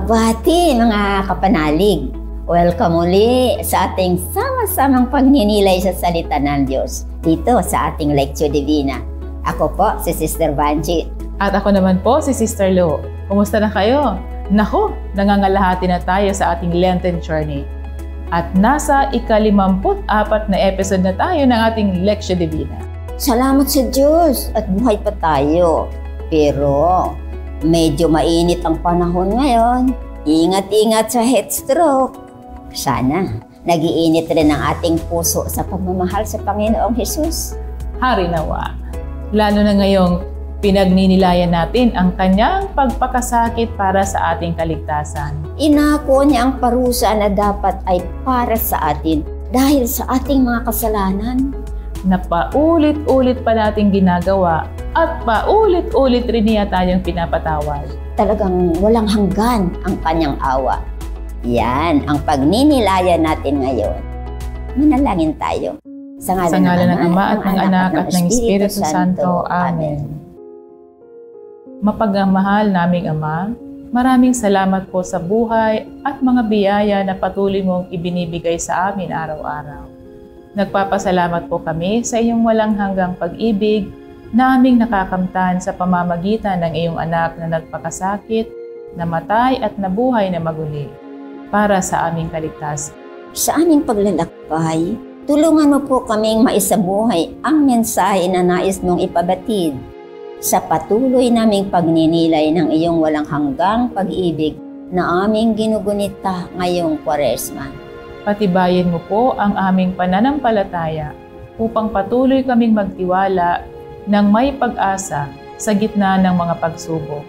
Mabati mga kapanalig! Welcome uli sa ating sama-samang pagninilay sa salita ng Diyos dito sa ating Lectio Divina. Ako po si Sister Vanji. At ako naman po si Sister Lo. Kumusta na kayo? Naku, nangangalahati na tayo sa ating Lenten journey. At nasa ika-54 na episode na tayo ng ating Lectio Divina. Salamat sa Diyos at buhay pa tayo. Pero medyo mainit ang panahon ngayon. Ingat-ingat sa heat stroke. Sana nag-iinit rin ang ating puso sa pagmamahal sa Panginoong Hesus. Hari nawa. Lalo na ngayong pinagninilayan natin ang kanyang pagpakasakit para sa ating kaligtasan. Inako niya ang parusa na dapat ay para sa atin dahil sa ating mga kasalanan. Na paulit-ulit pa nating ginagawa at paulit-ulit rin niya tayong pinapatawad. Talagang walang hanggan ang kanyang awa. Yan ang pagninilayan natin ngayon. Manalangin tayo. Sa ngalan ng Ama at ng Anak at ng Espiritu Santo. Amen. Mapagmahal naming Ama, maraming salamat po sa buhay at mga biyaya na patuloy mong ibinibigay sa amin araw-araw. Nagpapasalamat po kami sa iyong walang hanggang pag-ibig na aming nakakamtan sa pamamagitan ng iyong anak na nagpakasakit, namatay at nabuhay na maguli para sa aming kaligtasan. Sa aming paglalakbay, tulungan mo po kaming maisabuhay ang mensahe na nais mong ipabatid sa patuloy naming pagninilay ng iyong walang hanggang pag-ibig na aming ginugunita ngayong Kwaresma. Patibayin mo po ang aming pananampalataya upang patuloy kaming magtiwala ng may pag-asa sa gitna ng mga pagsubok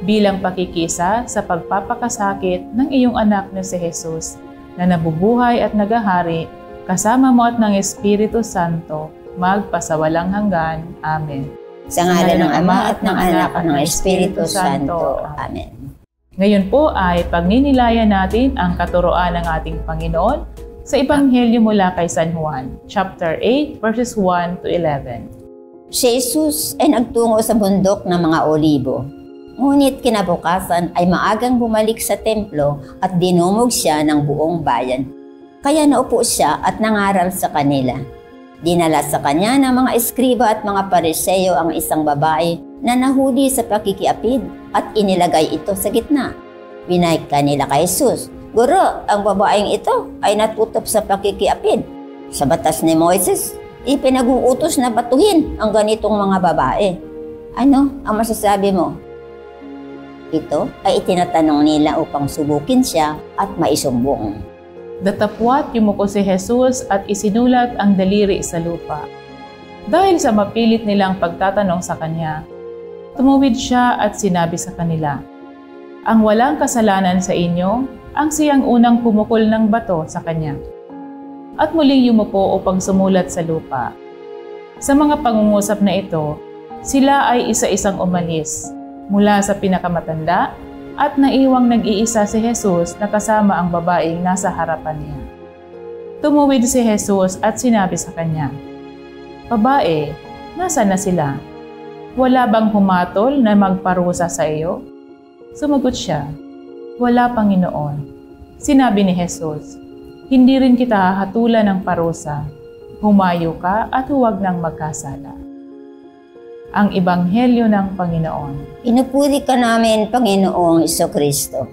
bilang pakikisa sa pagpapakasakit ng iyong anak na si Jesus na nabubuhay at nagahari kasama mo at ng Espiritu Santo magpasawalang hanggan. Amen. Sa ngalan ng Ama at ng Anak at ng Espiritu Santo. Amen. Ngayon po ay pagninilayan natin ang katuroan ng ating Panginoon sa Ebanghelyo mula kay San Juan, chapter 8, verses 1 to 11. Si Jesus ay nagtungo sa bundok ng mga Olibo. Ngunit kinabukasan ay maagang bumalik sa templo at dinumog siya ng buong bayan. Kaya naupo siya at nangaral sa kanila. Dinala sa kanya ng mga eskriba at mga Pariseo ang isang babae na nahuli sa pakikiapid at inilagay ito sa gitna. Binayik kanila kay Jesus, "Guro, ang babaeng ito ay natutop sa pakikiapid. Sa batas ni Moises, ipinag-uutos na batuhin ang ganitong mga babae. Ano ang masasabi mo?" Ito ay itinatanong nila upang subukin siya at maisumbong. Datapwat yumuko si Jesus at isinulat ang daliri sa lupa. Dahil sa mapilit nilang pagtatanong sa kanya, tumuwid siya at sinabi sa kanila, "Ang walang kasalanan sa inyo, ang siyang unang pumukol ng bato sa kanya." At muling yumuko upang sumulat sa lupa. Sa mga pangungusap na ito, sila ay isa-isang umalis mula sa pinakamatanda at naiwang nag-iisa si Jesus na kasama ang babaeng nasa harapan niya. Tumuwid si Jesus at sinabi sa kanya, "Babae, nasaan na sila? Wala bang humatol na magparusa sa iyo?" Sumagot siya, "Wala, Panginoon." Sinabi ni Jesus, "Hindi rin kita hahatulan ng parusa. Humayo ka at huwag nang magkasala." Ang Ebanghelyo ng Panginoon. Pinupuri ka namin, Panginoong Jesucristo.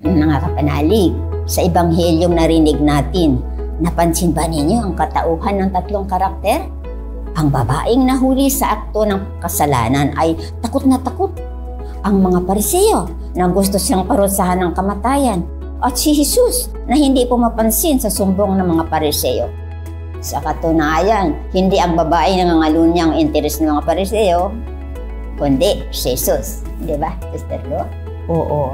Mga kapanalig, sa Ebanghelyong narinig natin, napansin ba ninyo ang katauhan ng tatlong karakter? Ang babaeng nahuli sa akto ng kasalanan ay takot na takot. Ang mga Pariseo na gusto siyang parusahan ng kamatayan. At si Jesus na hindi pumapansin sa sumbong ng mga Pariseo. Sa katunayan, hindi ang babae nangangalunya ang interes ng mga Pariseo, kundi si Jesus. Di ba, Sister Lo? Oo.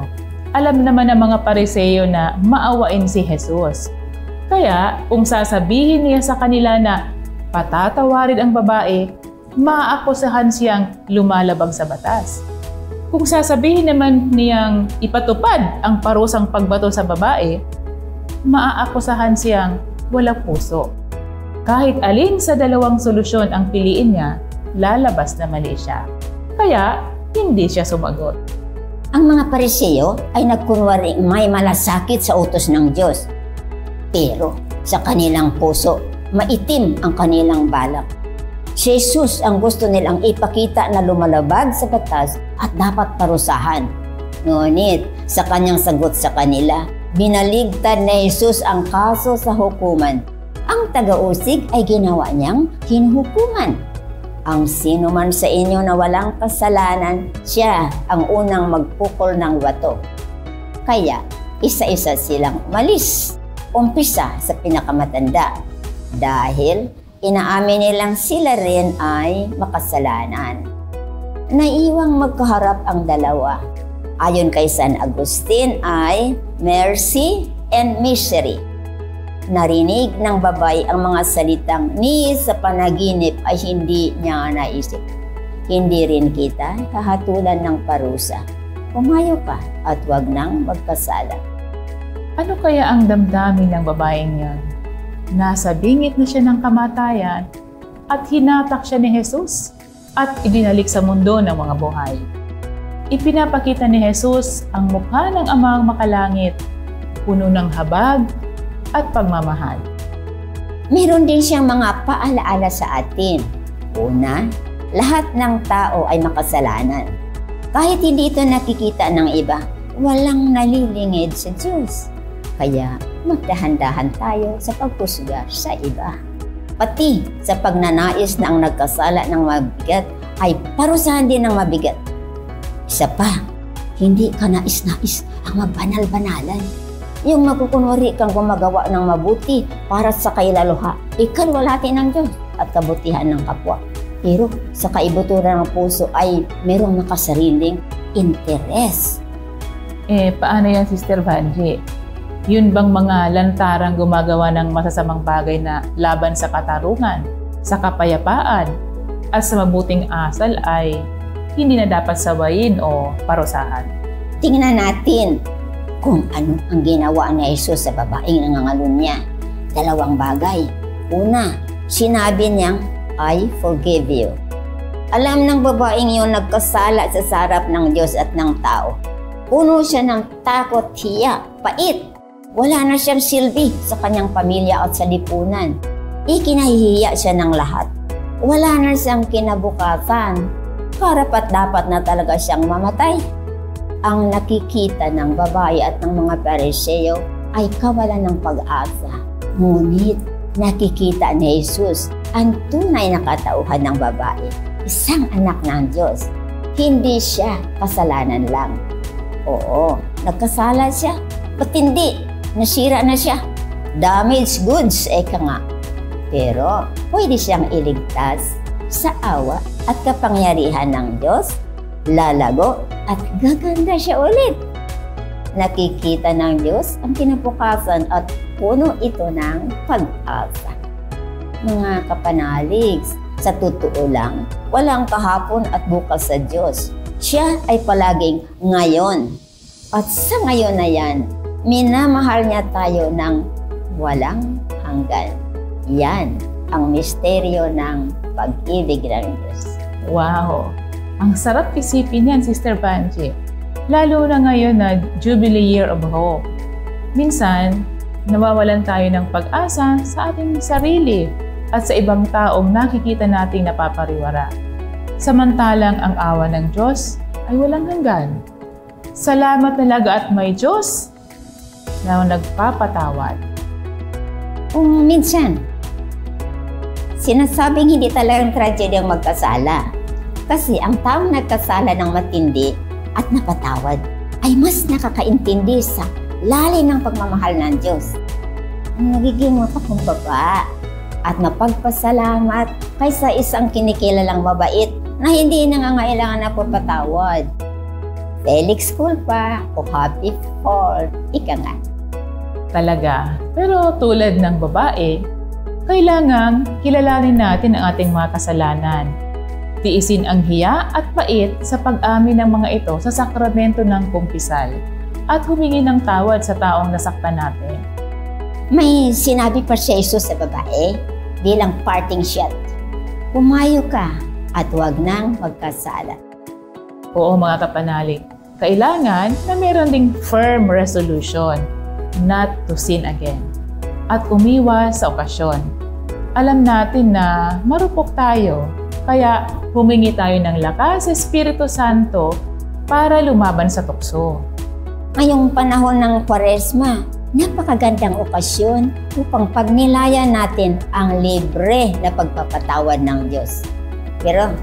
Alam naman ng mga Pariseo na maawain si Jesus. Kaya, kung sasabihin niya sa kanila na patatawarin ang babae, maaakusahan siyang lumalabag sa batas. Kung sasabihin naman niyang ipatupad ang parusang pagbato sa babae, maaakusahan siyang walang puso. Kahit alin sa dalawang solusyon ang piliin niya, lalabas na mali siya. Kaya, hindi siya sumagot. Ang mga Pariseo ay nagkunwaring may malasakit sa utos ng Diyos. Pero sa kanilang puso, maitim ang kanilang balak. Si Jesus ang gusto nilang ipakita na lumalabag sa batas at dapat parusahan. Ngunit sa kanyang sagot sa kanila, binaligtad ni Jesus ang kaso sa hukuman. Ang taga-usig ay ginawa niyang hinuhukuman. Ang sino man sa inyo na walang kasalanan, siya ang unang magpukol ng bato. Kaya isa-isa silang umalis, umpisa sa pinakamatanda. Dahil inaamin nilang sila rin ay makasalanan. Naiwang magkaharap ang dalawa. Ayon kay San Agustin ay mercy and misery. Narinig ng babae ang mga salitang ni sa panaginip ay hindi niya naisip. Hindi rin kita hahatulan ng parusa. Pumayo ka at huwag nang magkasala. Ano kaya ang damdamin ng babaeng yan? Nasa bingit na siya ng kamatayan at hinatak siya ni Jesus at ibinalik sa mundo ng mga buhay. Ipinapakita ni Jesus ang mukha ng Amang makalangit, puno ng habag at pagmamahal. Meron din siyang mga paalaala sa atin. Una, lahat ng tao ay makasalanan. Kahit hindi ito nakikita ng iba, walang nalilingid sa Diyos. Kaya magdahan-dahan tayo sa pagpusga sa iba. Pati sa pagnanais na ang nagkasala ng mabigat ay parusahan din ng mabigat. Isa pa, hindi ka nais-nais ang magbanal-banalan. Yung magkukunwari kang gumagawa ng mabuti para sa kailaluha, ikalwalhati ng Diyos at kabutihan ng kapwa. Pero sa kaibuturan ng puso ay merong nakasariling interes. Paano yan, Sister Vanji? Yun bang mga lantarang gumagawa ng masasamang bagay na laban sa katarungan, sa kapayapaan, at sa mabuting asal ay hindi na dapat sawayin o parusahan? Tingnan natin kung ano ang ginawa ni Jesus sa babaeng nangangalunya. Dalawang bagay. Una, sinabi niyang, I forgive you. Alam ng babaeng yun nagkasala sa sarap ng Diyos at ng tao. Puno siya ng takot, hiya, pait. Wala na siyang silbi sa kanyang pamilya at sa lipunan. Ikinahihiya siya ng lahat. Wala na siyang kinabukasan. Karapat-dapat na talaga siyang mamatay. Ang nakikita ng babae at ng mga Pariseo ay kawalan ng pag-asa. Ngunit nakikita ni Jesus ang tunay na katauhan ng babae, isang anak ng Diyos. Hindi siya kasalanan lang. Oo, nagkasala siya. Ba't hindi? Nasira na siya. Damaged goods, eka nga. Pero pwede siyang iligtas sa awa at kapangyarihan ng Diyos. Lalago at gaganda siya ulit. Nakikita ng Diyos ang kinabukasan at puno ito ng pag-asa. Mga kapanalig, sa totoo lang, walang kahapon at bukas sa Diyos. Siya ay palaging ngayon. At sa ngayon na yan, minamahal niya tayo ng walang hanggan. Yan ang misteryo ng pag-ibig ng Diyos. Wow! Ang sarap isipin yan, Sister Vanji. Lalo na ngayon na Jubilee Year of Hope. Minsan, nawawalan tayo ng pag-asa sa ating sarili at sa ibang taong nakikita nating napapariwara. Samantalang ang awa ng Diyos ay walang hanggan. Salamat talaga at may Diyos na nagpapatawad. Kung minsan, sinasabing hindi talagang tragedy ang magkasala. Kasi ang taong nagkasala ng matindi at napatawad ay mas nakakaintindi sa lalim ng pagmamahal ng Diyos. Nagiging mapagkumbaba at mapagpasalamat kaysa isang kinikilalang mabait na hindi nangangailangan na pagpatawad. Felix culpa o happy fall, ika nga. Talaga. Pero tulad ng babae, kailangang kilalanin natin ang ating mga kasalanan. Tiisin ang hiya at pait sa pag-amin ng mga ito sa sakramento ng kumpisal at humingi ng tawad sa taong nasaktan natin. May sinabi pa si Jesus sa babae bilang parting shot. Pumayo ka at huwag nang magkasala. Oo mga kapanalig, Kailangan na meron ding firm resolution not to sin again at umiwas sa okasyon. Alam natin na marupok tayo, kaya humingi tayo ng lakas sa Espiritu Santo para lumaban sa tukso. Ngayong panahon ng Kwaresma, napakagandang okasyon upang pagnilayan natin ang libre na pagpapatawad ng Diyos. Pero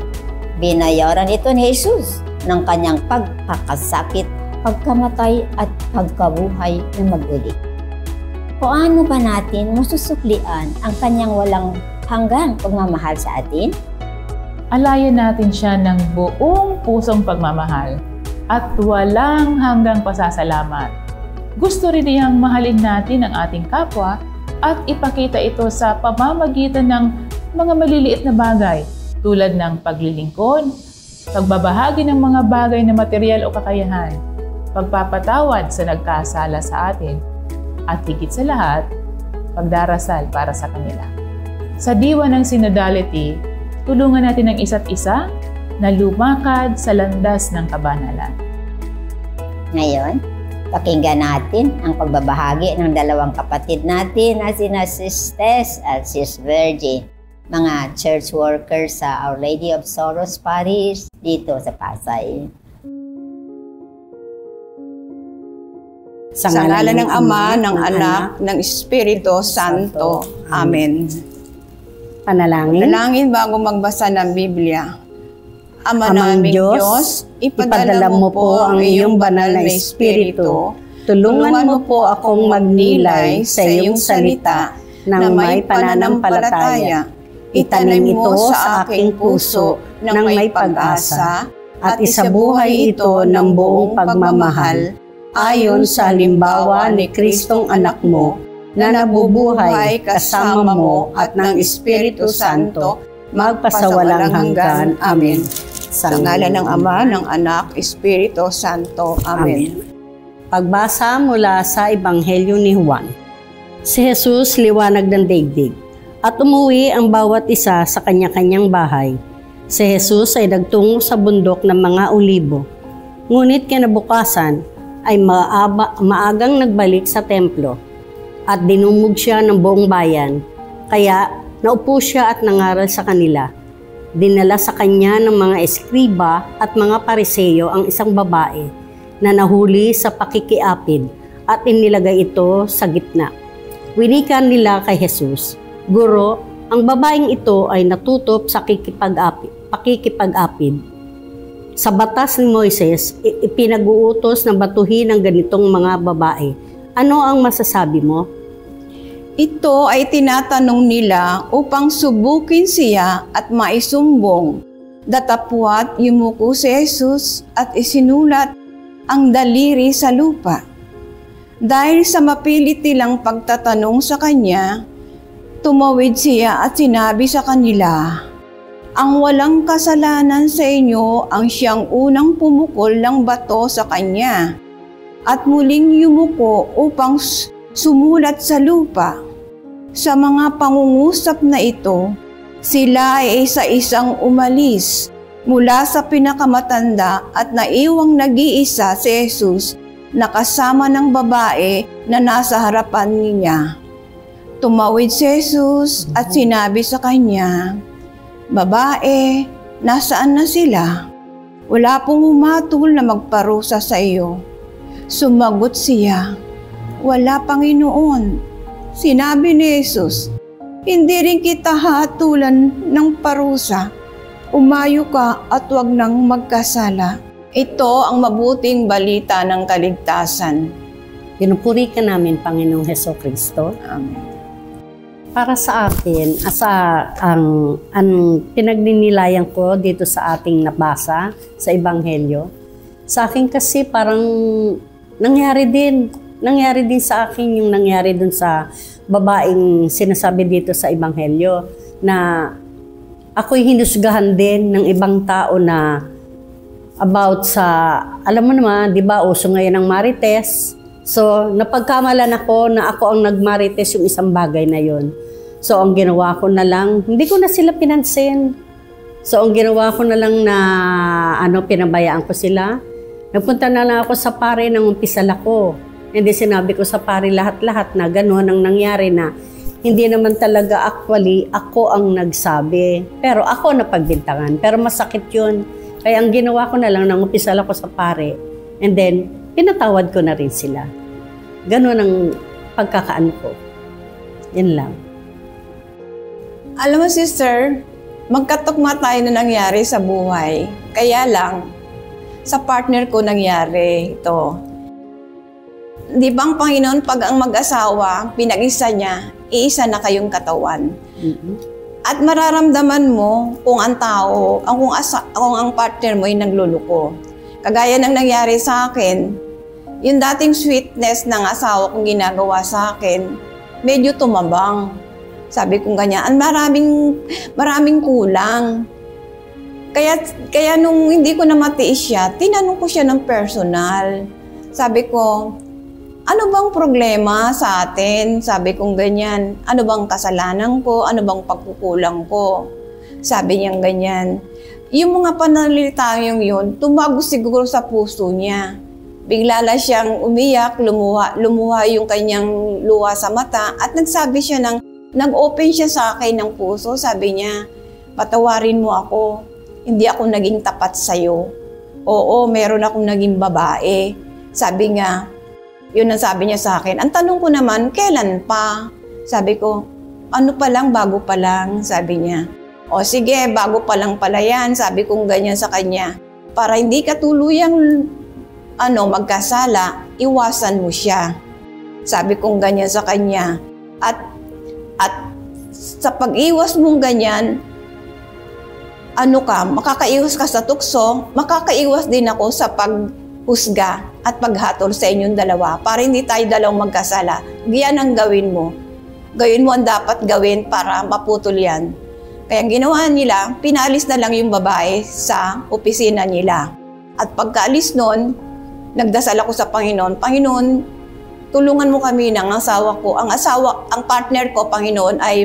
binayaran ito ni Jesus ng kanyang pagkakasakit, pagkamatay at pagkabuhay na maguli. Paano ba natin masusuklian ang kanyang walang hanggang pagmamahal sa atin? Alayan natin siya ng buong pusong pagmamahal at walang hanggang pasasalamat. Gusto rin niyang mahalin natin ang ating kapwa at ipakita ito sa pamamagitan ng mga maliliit na bagay tulad ng paglilingkod, pagbabahagi ng mga bagay na material o kakayahan, pagpapatawad sa nagkasala sa atin, at higit sa lahat, pagdarasal para sa kanila. Sa diwa ng synodality, tulungan natin ang isa't isa na lumakad sa landas ng kabanalan. Ngayon, pakinggan natin ang pagbabahagi ng dalawang kapatid natin na sina Sis Tess at Sis Virgie, mga church workers sa Our Lady of Sorrows Parish dito sa Pasay. Sa ngalan ng Ama, ng Anak, ng Espiritu Santo. Amen. Panalangin. Panalangin bago magbasa ng Biblia. Ama naming Diyos, ipadala mo po ang iyong banal na Espiritu. Tulungan mo po akong magnilay sa iyong salita na may pananampalataya. Itanim ito sa aking puso ng may pag-asa at isabuhay ito ng buong pagmamahal ayon sa halimbawa ni Kristong anak mo na nabubuhay kasama mo at ng Espiritu Santo magpasawalang hanggan. Amen. Sa ngalan ng Ama, ng Anak, Espiritu Santo. Amen. Pagbasa mula sa Ebanghelyo ni Juan. Si Jesus liwanag ng daigdig at umuwi ang bawat isa sa kanya-kanyang bahay. Si Jesus ay nagtungo sa bundok ng mga olibo. Ngunit kinabukasan ay maagang nagbalik sa templo at dinumog siya ng buong bayan. Kaya naupo siya at nangaral sa kanila. Dinala sa kanya ng mga eskriba at mga pariseyo ang isang babae na nahuli sa pakikiapid at inilagay ito sa gitna. Winikan nila kay Jesus, "Guro, ang babaeng ito ay natutop sa pakikipag-apid. Sa batas ni Moises, ipinag-uutos na batuhin ang ganitong mga babae. Ano ang masasabi mo?" Ito ay tinatanong nila upang subukin siya at maisumbong. Datapwat yumuko si Jesus at isinulat ang daliri sa lupa. Dahil sa mapilit nilang pagtatanong sa kanya, tumawid siya at sinabi sa kanila, "Ang walang kasalanan sa inyo ang siyang unang pumukol ng bato sa kanya." At muling yumuko upang sumulat sa lupa. Sa mga pangungusap na ito, sila ay isa-isang umalis mula sa pinakamatanda at naiwang nag-iisa si Jesus na kasama ng babae na nasa harapan niya. Tumawid si Jesus at sinabi sa kanya, "Babae, nasaan na sila? Wala pong humatol na magparusa sa iyo." Sumagot siya, "Wala, Panginoon." Sinabi ni Jesus, "Hindi rin kita hatulan ng parusa. Umayo ka at huwag nang magkasala." Ito ang mabuting balita ng kaligtasan. Pinupuri ka namin, Panginoong Hesukristo. Amen. Para sa akin, ang pinagninilayan ko dito sa ating nabasa sa Ebanghelyo, sa akin kasi parang nangyari din sa akin yung nangyari dun sa babaeng sinasabi dito sa Ebanghelyo na ako'y hinusgahan din ng ibang tao na about sa, alam mo naman, di ba, uso ngayon ang marites. So, napagkamalan ako na ako ang nagmarites yung isang bagay na yon. So, ang ginawa ko na lang, hindi ko na sila pinansin. So, ang ginawa ko na lang na, pinabayaan ko sila. Nagpunta na lang ako sa pare nang umpisal ako. Hindi sinabi ko sa pare lahat-lahat na gano'n ang nangyari na hindi naman talaga actually ako ang nagsabi. Pero ako napagbintangan. Pero masakit yun. Kaya ang ginawa ko na lang nang umpisal ako sa pare. And then, pinatawad ko na rin sila. Gano'n ang pagkakaan ko. Yan lang. Alam mo, sister, magkatukma tayo na nangyari sa buhay. Kaya lang, sa partner ko nangyari ito. Di ba ang Panginoon, pag ang mag-asawa, pinag-isa niya, iisa na kayong katawan. At mararamdaman mo kung ang tao, kung ang partner mo ay nagluluko. Kagaya ng nangyari sa akin, yung dating sweetness ng asawa kong ginagawa sa akin, medyo tumabang. Sabi kong ganyan, maraming kulang. Kaya nung hindi ko na matiis siya, tinanong ko siya ng personal. Sabi ko, ano bang problema sa atin? Sabi kong ganyan, ano bang kasalanan ko? Ano bang pagkukulang ko? Sabi niya ganyan. Yung mga pananalita yun, tumagos siguro sa puso niya. Bigla na siyang umiyak, lumuha yung kanyang luha sa mata at nag-open siya sa akin ng puso. Sabi niya, patawarin mo ako. Hindi ako naging tapat sa'yo. Oo, meron akong naging babae. Sabi niya, yun ang sabi niya sa akin. Ang tanong ko naman, kailan pa? Sabi ko, ano pa lang, bago pa lang, sabi niya. O sige, bago pa lang pala yan, sabi kong ganyan sa kanya. Para hindi ka tuluyang magkasala, iwasan mo siya. Sabi kong ganyan sa kanya. At sa pag-iwas mong ganyan, makakaiwas ka sa tukso, makakaiwas din ako sa paghusga at paghatol sa inyong dalawa para hindi tayo dalawang magkasala. Yan ang gawin mo. Gawin mo ang dapat gawin para maputol yan. Kaya ang ginawa nila, pinalis na lang yung babae sa opisina nila. At pagkaalis nun, nagdasal ako sa Panginoon, Panginoon, tulungan mo kami ng asawa ko. Ang partner ko, Panginoon, ay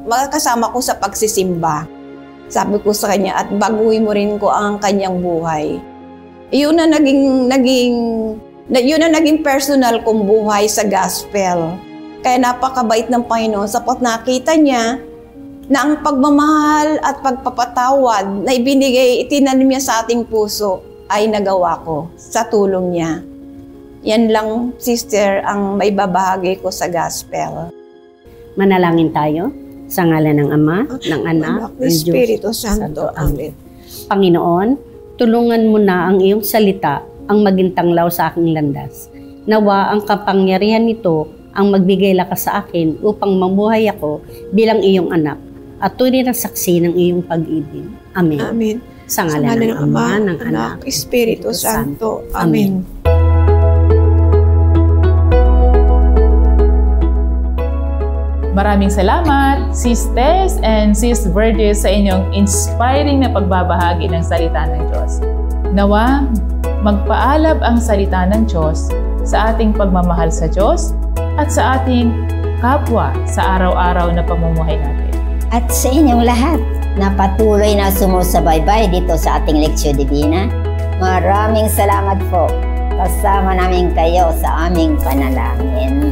magkasama ko sa pagsisimba. Sabi ko sa kanya, at baguhin mo rin ko ang kanyang buhay. Yun na naging personal kong buhay sa gospel. Kaya napakabait ng Panginoon sapagkat nakita niya na ang pagmamahal at pagpapatawad na itinanim niya sa ating puso ay nagawa ko sa tulong niya. Yan lang, sister, ang may babahagi ko sa gospel. Manalangin tayo. Sa ngalan ng Ama, ng Anak, ng Espiritu Santo. Amen. Panginoon, tulungan mo na ang iyong salita ang maging tanglaw sa aking landas. Nawa ang kapangyarihan nito ang magbigay lakas sa akin upang mamuhay ako bilang iyong anak at tunay na saksi ng iyong pag-ibig. Amen. Amen. Sa ngalan ng Ama, ng Anak, Espiritu Santo. Amen. Maraming salamat, Sis Tess and Sis Verdes, sa inyong inspiring na pagbabahagi ng salita ng Diyos. Nawa, magpaalab ang salita ng Diyos sa ating pagmamahal sa Diyos at sa ating kapwa sa araw-araw na pamumuhay natin. At sa inyong lahat na patuloy na sumusubaybay dito sa ating Leksyon Divina, maraming salamat po. Kasama namin kayo sa aming panalangin.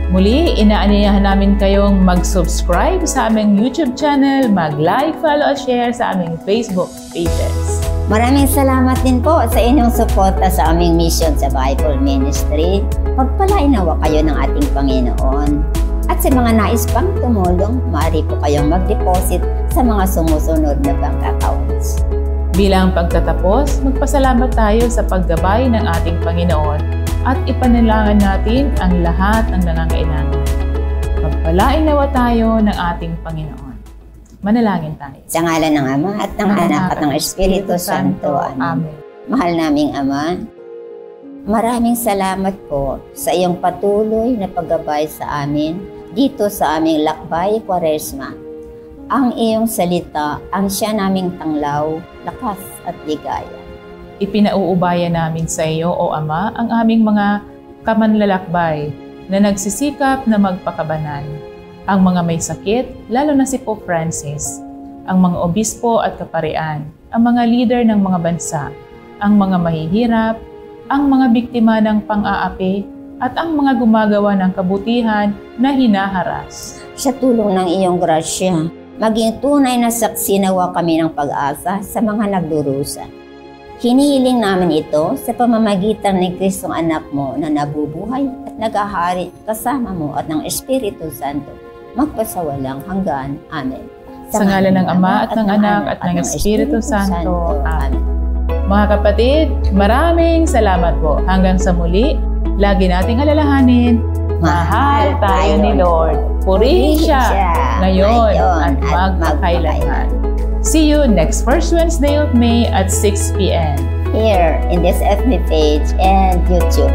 Muli, inaanyayahan namin kayong mag-subscribe sa aming YouTube channel, mag-like, follow at share sa aming Facebook pages. Maraming salamat din po sa inyong suporta sa aming mission sa Bible Ministry. Pagpalain nawa kayo ng ating Panginoon. At sa mga nais pang tumulong, maaari po kayong mag-deposit sa mga sumusunod na bank accounts. Bilang pagtatapos, magpasalamat tayo sa paggabay ng ating Panginoon at ipanalangin natin ang lahat ng nangangailangan. Pagpalain nawa tayo ng ating Panginoon. Manalangin tayo. Sa ngalan ng Ama at ng Anak at ng Espiritu Santo. Amen. Mahal naming Ama, maraming salamat po sa iyong patuloy na paggabay sa amin dito sa aming Lakbay Quaresma. Ang iyong salita ang siya naming tanglaw, lakas at ligaya. Ipinauubaya namin sa iyo, O Ama, ang aming mga kamanlalakbay na nagsisikap na magpakabanan. Ang mga may sakit, lalo na si Pope Francis, ang mga obispo at kaparian, ang mga leader ng mga bansa, ang mga mahihirap, ang mga biktima ng pang-aapi, at ang mga gumagawa ng kabutihan na hinaharas. Sa tulong ng iyong grasya, maging tunay na saksi nawa kami ng pag-asa sa mga nagdurusa. Hinihiling namin ito sa pamamagitan ng Kristong anak mo na nabubuhay at naghahari kasama mo at ng Espiritu Santo, magpasawalang hanggan. Amen. Sa ngalan ng Ama at ng Anak at ng Espiritu Santo. Amen. Mga kapatid, maraming salamat po. Hanggang sa muli, lagi nating alalahanin, mahal tayo ni Lord. Purihin siya ngayon at magpakailanman. See you next first Wednesday of May at 6 p.m. here in this FB page and YouTube.